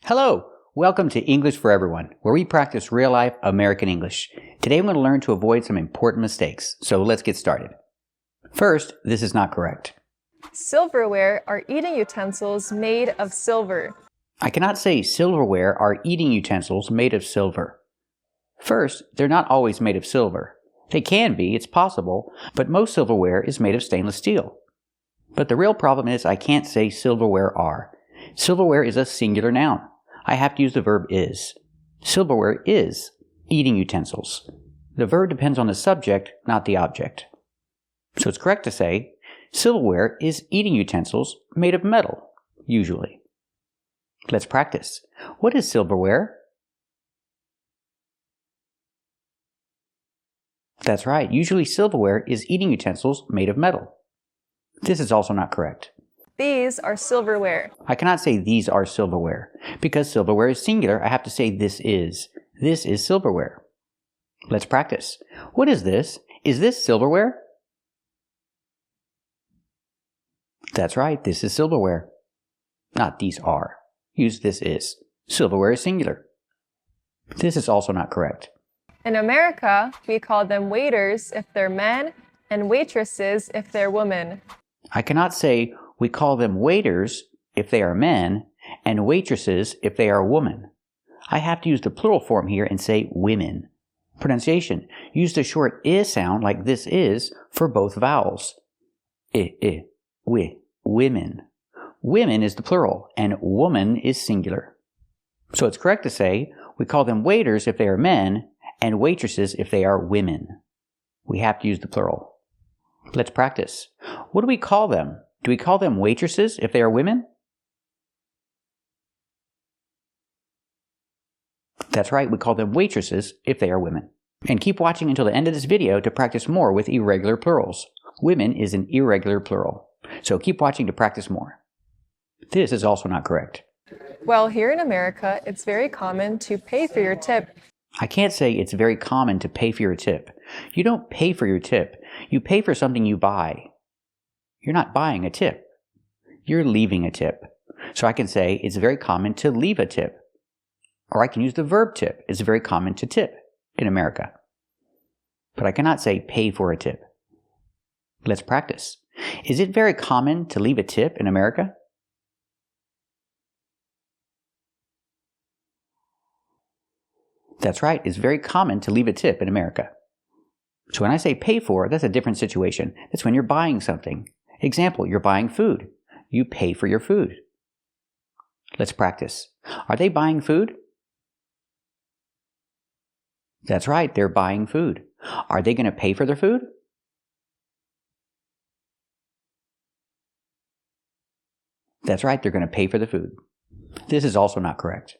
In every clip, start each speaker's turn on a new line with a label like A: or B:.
A: Hello! Welcome to English for Everyone, where we practice real-life American English. Today I'm going to learn to avoid some important mistakes, so let's get started. First, this is not correct.
B: Silverware are eating utensils made of silver.
A: I cannot say silverware are eating utensils made of silver. First, they're not always made of silver. They can be, it's possible, but most silverware is made of stainless steel. But the real problem is I can't say silverware are. Silverware is a singular noun. I have to use the verb is. Silverware is eating utensils. The verb depends on the subject, not the object. So it's correct to say, silverware is eating utensils made of metal, usually. Let's practice. What is silverware? That's right. Usually silverware is eating utensils made of metal. This is also not correct.
B: These are silverware.
A: I cannot say these are silverware. Because silverware is singular, I have to say this is. This is silverware. Let's practice. What is this? Is this silverware? That's right, this is silverware. Not these are. Use this is. Silverware is singular. This is also not correct.
B: In America, we call them waiters if they're men and waitresses if they're women.
A: I cannot say we call them waiters if they are men and waitresses if they are women. I have to use the plural form here and say women. Pronunciation. Use the short I sound like this is for both vowels. Women. Women is the plural and woman is singular. So it's correct to say we call them waiters if they are men and waitresses if they are women. We have to use the plural. Let's practice. What do we call them? Do we call them waitresses if they are women? That's right, we call them waitresses if they are women. And keep watching until the end of this video to practice more with irregular plurals. Women is an irregular plural. So keep watching to practice more. This is also not correct.
B: Well, here in America, it's very common to pay for your tip.
A: I can't say it's very common to pay for your tip. You don't pay for your tip. You pay for something you buy. You're not buying a tip. You're leaving a tip. So I can say it's very common to leave a tip. Or I can use the verb tip. It's very common to tip in America. But I cannot say pay for a tip. Let's practice. Is it very common to leave a tip in America? That's right, it's very common to leave a tip in America. So when I say pay for, that's a different situation. That's when you're buying something. Example, you're buying food. You pay for your food. Let's practice. Are they buying food? That's right, they're buying food. Are they going to pay for their food? That's right, they're going to pay for the food. This is also not correct.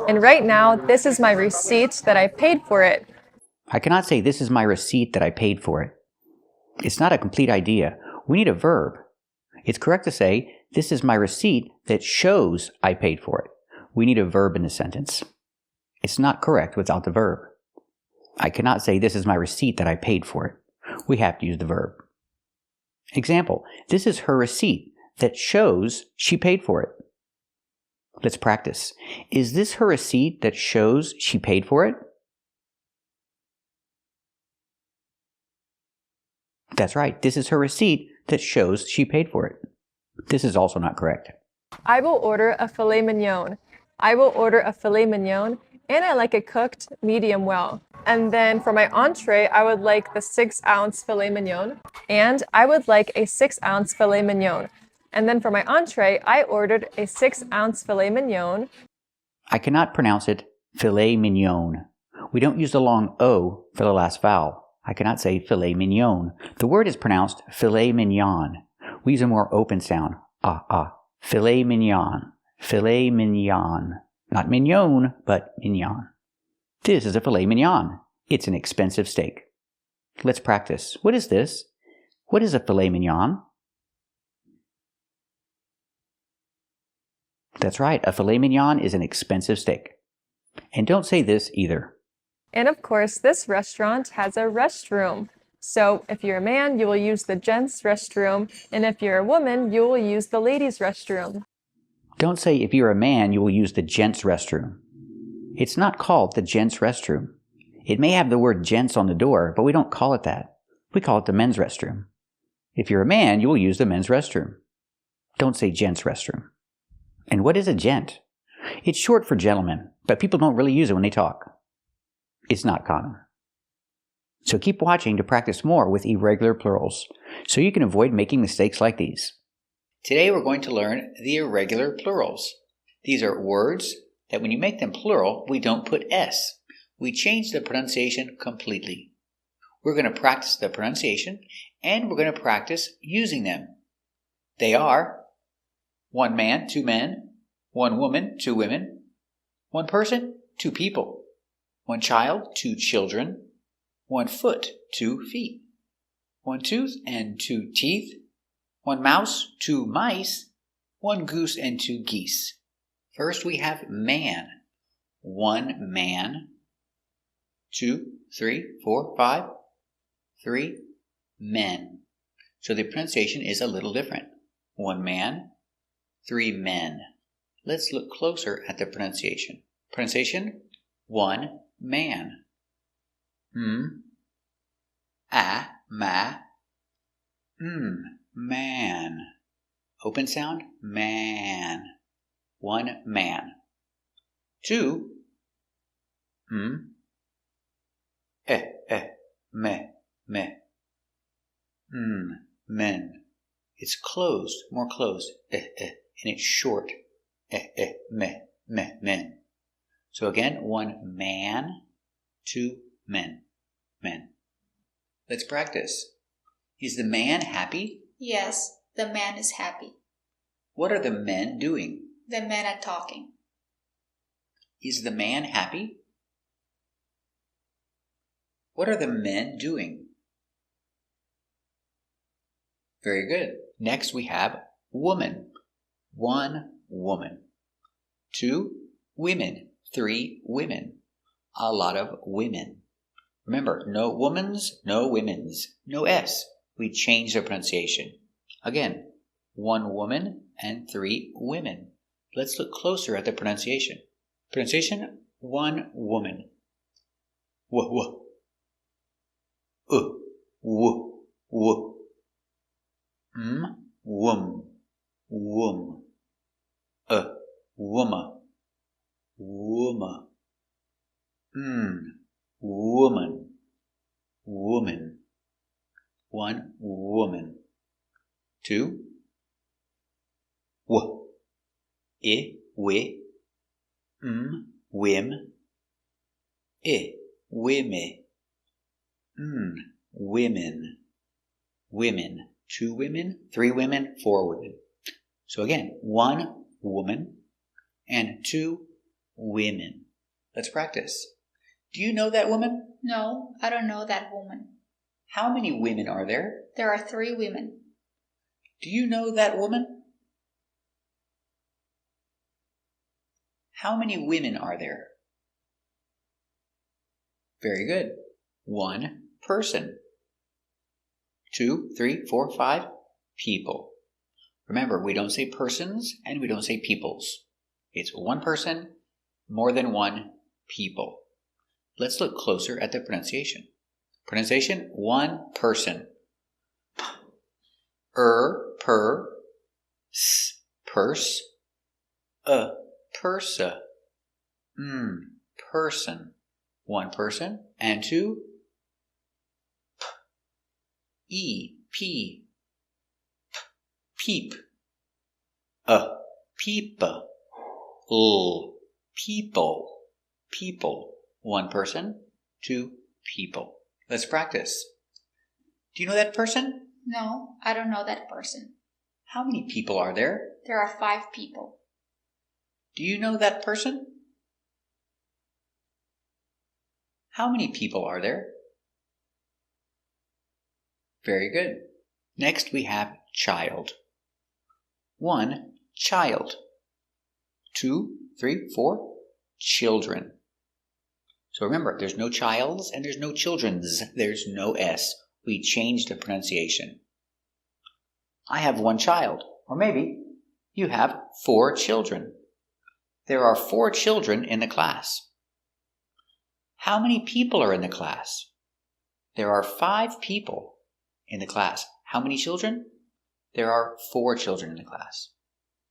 B: And right now, this is my receipt that I paid for it.
A: I cannot say this is my receipt that I paid for it. It's not a complete idea. We need a verb. It's correct to say, this is my receipt that shows I paid for it. We need a verb in the sentence. It's not correct without the verb. I cannot say this is my receipt that I paid for it. We have to use the verb. Example, this is her receipt that shows she paid for it. Let's practice. Is this her receipt that shows she paid for it? That's right, this is her receipt that shows she paid for it. This is also not correct.
B: I will order a filet mignon. I will order a filet mignon, and I like it cooked medium well. And then for my entree, I would like the 6-ounce filet mignon, and I would like a 6-ounce filet mignon. And then for my entree, I ordered a 6-ounce filet mignon.
A: I cannot pronounce it filet mignon. We don't use the long O for the last vowel. I cannot say filet mignon. The word is pronounced filet mignon. We use a more open sound. Filet mignon. Filet mignon. Not mignon, but mignon. This is a filet mignon. It's an expensive steak. Let's practice. What is this? What is a filet mignon? That's right, a filet mignon is an expensive steak. And don't say this either.
B: And of course, this restaurant has a restroom. So if you're a man, you will use the gents' restroom, and if you're a woman, you will use the ladies' restroom.
A: Don't say if you're a man, you will use the gents' restroom. It's not called the gents' restroom. It may have the word gents on the door, but we don't call it that. We call it the men's restroom. If you're a man, you will use the men's restroom. Don't say gents' restroom. And what is a gent? It's short for gentleman, but people don't really use it when they talk. It's not common. So keep watching to practice more with irregular plurals, so you can avoid making mistakes like these. Today we're going to learn the irregular plurals. These are words that when you make them plural, we don't put S. We change the pronunciation completely. We're going to practice the pronunciation, and we're going to practice using them. They are one man, two men, one woman, two women, one person, two people, one child, two children, one foot, 2 feet, one tooth and 2 teeth, one mouse, 2 mice, one goose and 2 geese. First we have man. One man, 2, 3, 4, 5, 3 men. So the pronunciation is a little different. One man, 3 men. Let's look closer at the pronunciation. Pronunciation, one man. Ma, man. Open sound, man. One man. 2, me. Men. It's closed, more closed, and it's short, men. So again, one man, 2 men. Let's practice. Is the man happy?
C: Yes, the man is happy.
A: What are the men doing?
C: The men are talking.
A: Is the man happy? What are the men doing? Very good. Next we have woman. One woman. 2 women. 3 women. A lot of women. Remember, no womans, no women's, no S. We change the pronunciation. Again, 1 woman and 3 women. Let's look closer at the pronunciation. Pronunciation, 1 woman. Wum. Woma. Woman. 1 woman. 2 we, wim, wime, women. 2 women, 3 women, 4 women. So again, 1 woman and 2 women. Let's practice. Do you know that woman?
C: No, I don't know that woman.
A: How many women are there?
C: There are 3 women.
A: Do you know that woman? How many women are there? Very good. 1 person. 2, 3, 4, 5 people. Remember, we don't say persons and we don't say peoples. It's 1 person, more than 1 people. Let's look closer at the pronunciation. Pronunciation, 1 person. Per, purse, persa, person. 1 person, and 2, peep, peep, people. 1 person, 2 people. Let's practice. Do you know that person?
C: No, I don't know that person.
A: How many people are there?
C: There are 5 people.
A: Do you know that person? How many people are there? Very good. Next we have child. 1 child. 2, 3, 4 children. So remember, there's no childs and there's no children's. There's no S. We change the pronunciation. I have 1 child. Or maybe You have 4 children. There are 4 children in the class. How many people are in the class? There are 5 people in the class. How many children? There are 4 children in the class.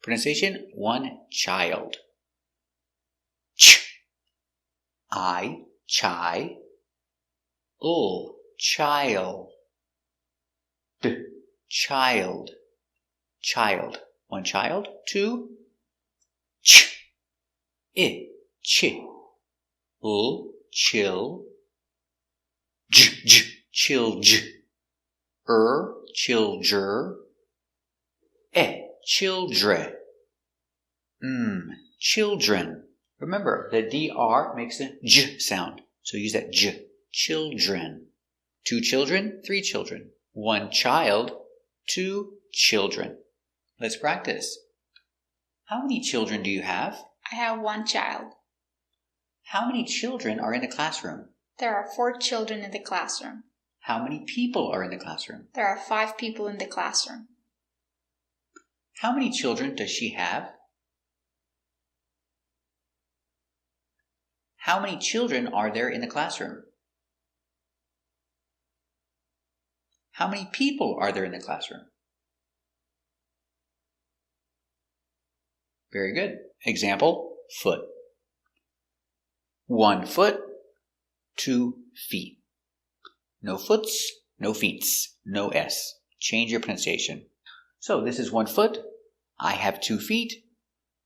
A: Pronunciation, 1 child. Ch, I, chai, child. D, child. Child. 1 child. 2, ch, I, ch, chill, chilj, childre, childre, children. Remember, the dr makes a j sound, so use that j, children. 2 children, 3 children. 1 child, 2 children. Let's practice. How many children do you have?
C: I have 1 child.
A: How many children are in the classroom?
C: There are 4 children in the classroom.
A: How many people are in the classroom?
C: There are 5 people in the classroom.
A: How many children does she have? How many children are there in the classroom? How many people are there in the classroom? Very good. Example, foot. 1 foot, 2 feet. No foots, no feets, no S. Change your pronunciation. So this is 1 foot. I have 2 feet.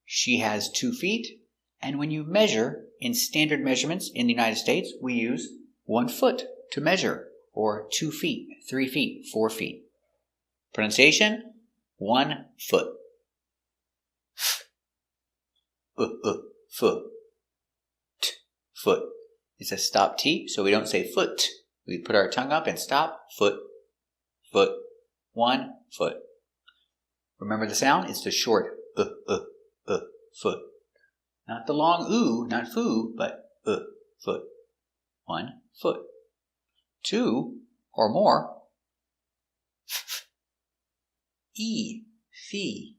A: She has 2 feet. And when you measure in standard measurements in the United States, we use 1 foot to measure, or 2 feet, 3 feet, 4 feet. Pronunciation, 1 foot. Foot. Foot. It's a stop T, so we don't say foot. We put our tongue up and stop. Foot. Foot. 1 foot. Remember the sound? It's the short foot. Not the long oo, not foo, but foot. 1 foot. 2 or more. Fee. Feet.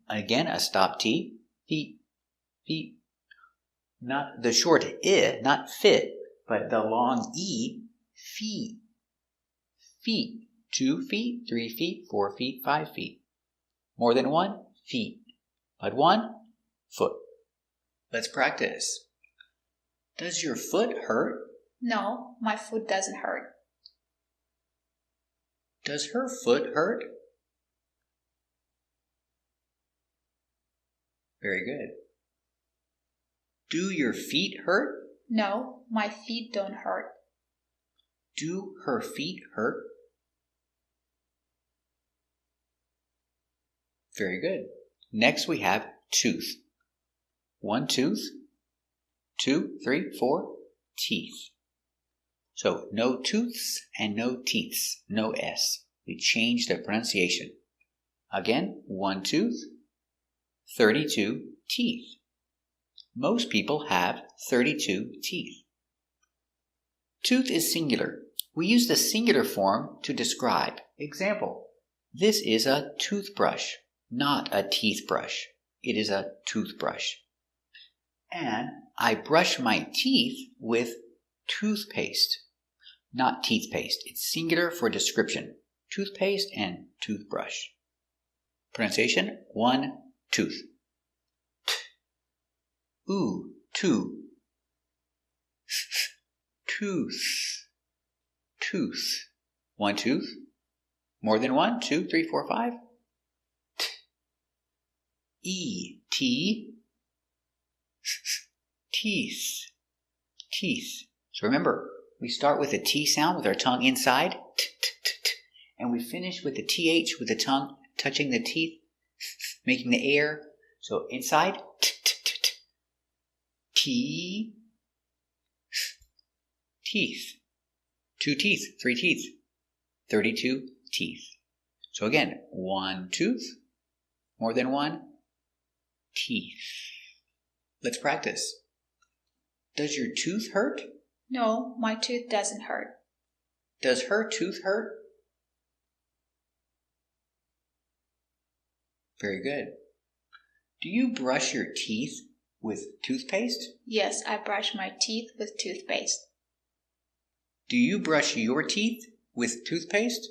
A: Again, a stop T. Feet. Feet. Not the short I, not fit, but the long E. Feet. Feet. 2 feet, 3 feet, 4 feet, 5 feet. More than 1, feet. But 1, foot. Let's practice. Does your foot hurt?
C: No, my foot doesn't hurt.
A: Does her foot hurt? Very good. Do your feet hurt?
C: No, my feet don't hurt.
A: Do her feet hurt? Very good. Next we have tooth. 1 tooth, 2, 3, 4, teeth. So no tooths and no teeths, no S. We change the pronunciation. Again, 1 tooth, 32 teeth. Most people have 32 teeth. Tooth is singular. We use the singular form to describe. Example, this is a toothbrush, not a teeth brush. It is a toothbrush. And I brush my teeth with toothpaste, not teeth paste. It's singular for description. Toothpaste and toothbrush. Pronunciation, 1 tooth. Ooh, 2. Tooth. Tooth. 1 tooth. More than 1, 2, 3, 4, 5. T. Teeth. Teeth. So remember, we start with a T sound with our tongue inside. And we finish with the TH with the tongue touching the teeth, making the air. So inside. T. Teeth. 2 teeth, 3 teeth, 32 teeth. So again, 1 tooth, more than 1 teeth. Let's practice. Does your tooth hurt?
C: No, my tooth doesn't hurt.
A: Does her tooth hurt? Very good. Do you brush your teeth with toothpaste?
C: Yes, I brush my teeth with toothpaste.
A: Do you brush your teeth with toothpaste?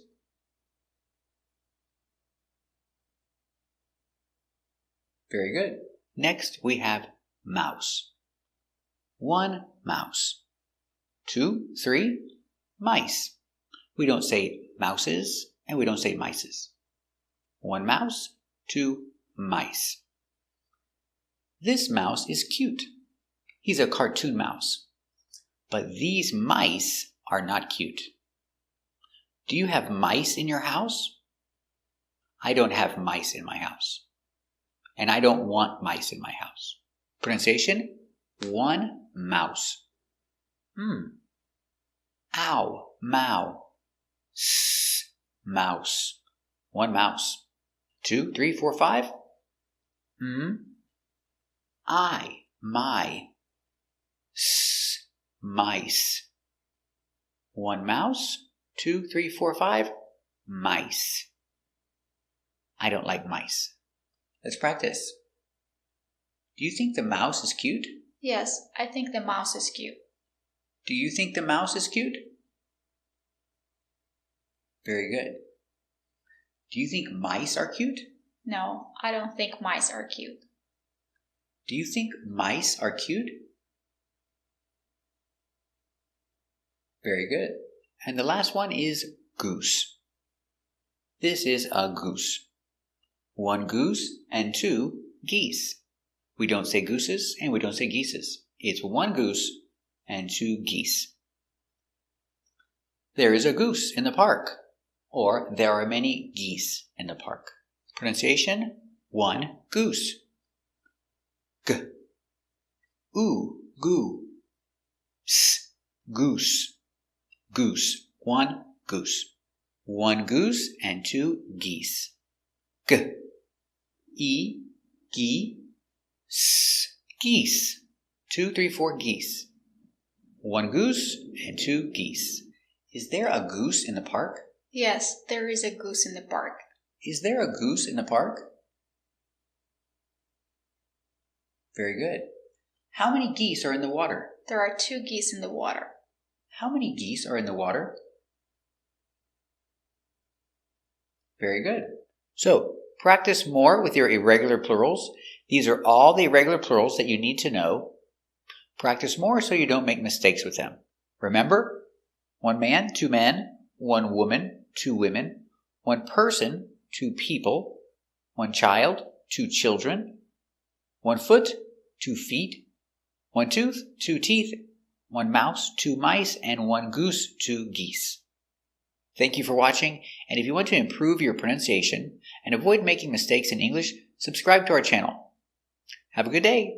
A: Very good. Next, we have mouse. 1 mouse. 2, 3, mice. We don't say mouses and we don't say mices. 1 mouse, 2 mice. This mouse is cute. He's a cartoon mouse. But these mice are not cute. Do you have mice in your house? I don't have mice in my house. And I don't want mice in my house. Pronunciation, 1 mouse. Ow, mow. S, mouse. 1 mouse. 2, 3, 4, 5. I, my. S, mice. 1 mouse. 2, 3, 4, 5. Mice. I don't like mice. Let's practice. Do you think the mouse is cute?
C: Yes, I think the mouse is cute.
A: Do you think the mouse is cute? Very good. Do you think mice are cute?
C: No, I don't think mice are cute.
A: Do you think mice are cute? Very good. And the last one is goose. This is a goose. 1 goose and 2 geese. We don't say gooses and we don't say geeses. It's 1 goose and 2 geese. There is a goose in the park, or there are many geese in the park. Pronunciation, 1 goose. G, oo, goo. S, goose. Goose, 1 goose. 1 goose and 2 geese. G, e, gee, s, geese. 2, 3, 4 geese. 1 goose and 2 geese. Is there a goose in the park?
C: Yes, there is a goose in the park.
A: Is there a goose in the park? Very good. How many geese are in the water?
C: There are 2 geese in the water.
A: How many geese are in the water? Very good. So, practice more with your irregular plurals. These are all the irregular plurals that you need to know. Practice more so you don't make mistakes with them. Remember, 1 man, 2 men, 1 woman, 2 women, 1 person, 2 people, 1 child, 2 children, 1 foot, 2 feet, 1 tooth, 2 teeth, 1 mouse, 2 mice, and 1 goose, 2 geese. Thank you for watching, and if you want to improve your pronunciation and avoid making mistakes in English, subscribe to our channel. Have a good day.